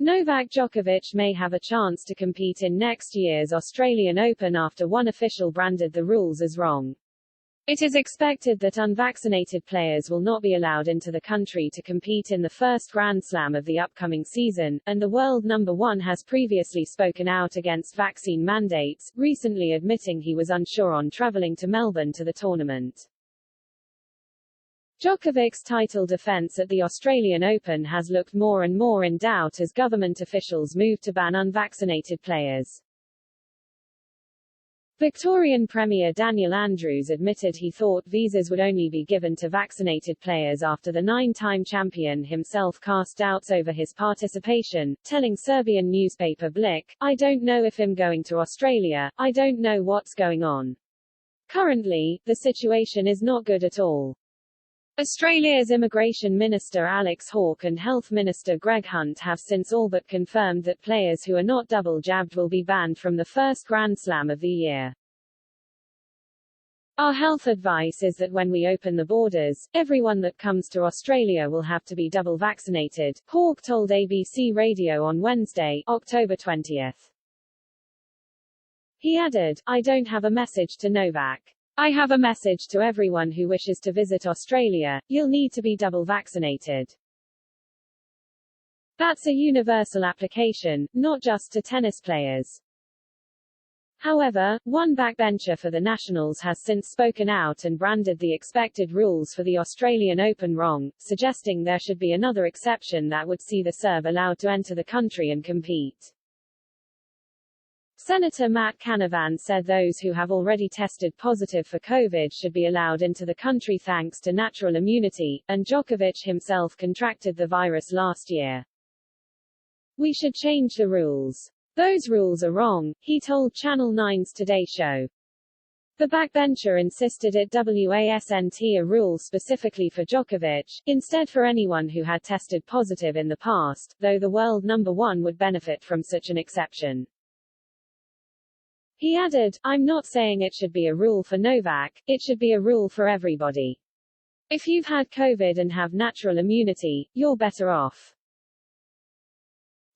Novak Djokovic may have a chance to compete in next year's Australian Open after one official branded the rules as wrong. It is expected that unvaccinated players will not be allowed into the country to compete in the first Grand Slam of the upcoming season, and the world number one has previously spoken out against vaccine mandates, recently admitting he was unsure on travelling to Melbourne to the tournament. Djokovic's title defence at the Australian Open has looked more and more in doubt as government officials move to ban unvaccinated players. Victorian Premier Daniel Andrews admitted he thought visas would only be given to vaccinated players after the nine-time champion himself cast doubts over his participation, telling Serbian newspaper Blik, "I don't know if I'm going to Australia, I don't know what's going on. Currently, the situation is not good at all." Australia's Immigration Minister Alex Hawke and Health Minister Greg Hunt have since all but confirmed that players who are not double-jabbed will be banned from the first Grand Slam of the year. "Our health advice is that when we open the borders, everyone that comes to Australia will have to be double vaccinated," Hawke told ABC Radio on Wednesday, October 20th. He added, "I don't have a message to Novak. I have a message to everyone who wishes to visit Australia, you'll need to be double vaccinated. That's a universal application, not just to tennis players." However, one backbencher for the Nationals has since spoken out and branded the expected rules for the Australian Open wrong, suggesting there should be another exception that would see the Serb allowed to enter the country and compete. Senator Matt Canavan said those who have already tested positive for COVID should be allowed into the country thanks to natural immunity, and Djokovic himself contracted the virus last year. "We should change the rules. Those rules are wrong," he told Channel 9's Today Show. The backbencher insisted it wasn't a rule specifically for Djokovic, instead for anyone who had tested positive in the past, though the world number one would benefit from such an exception. He added, "I'm not saying it should be a rule for Novak, it should be a rule for everybody. If you've had COVID and have natural immunity, you're better off."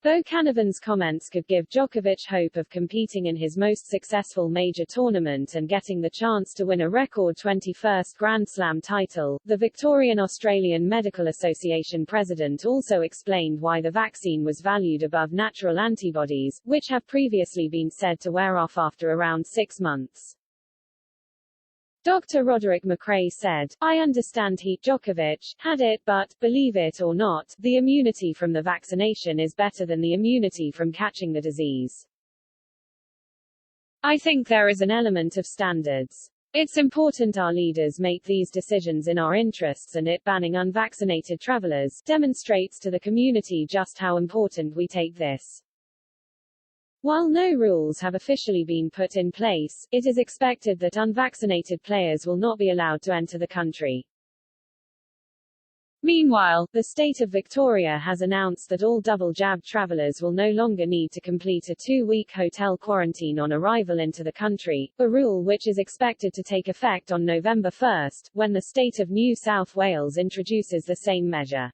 Though Canavan's comments could give Djokovic hope of competing in his most successful major tournament and getting the chance to win a record 21st Grand Slam title, the Victorian Australian Medical Association president also explained why the vaccine was valued above natural antibodies, which have previously been said to wear off after around 6 months. Dr. Roderick McRae said, "I understand Djokovic had it but, believe it or not, the immunity from the vaccination is better than the immunity from catching the disease. I think there is an element of standards. It's important our leaders make these decisions in our interests, and it banning unvaccinated travelers demonstrates to the community just how important we take this." While no rules have officially been put in place, it is expected that unvaccinated players will not be allowed to enter the country. Meanwhile, the state of Victoria has announced that all double-jabbed travellers will no longer need to complete a 2-week hotel quarantine on arrival into the country, a rule which is expected to take effect on November 1, when the state of New South Wales introduces the same measure.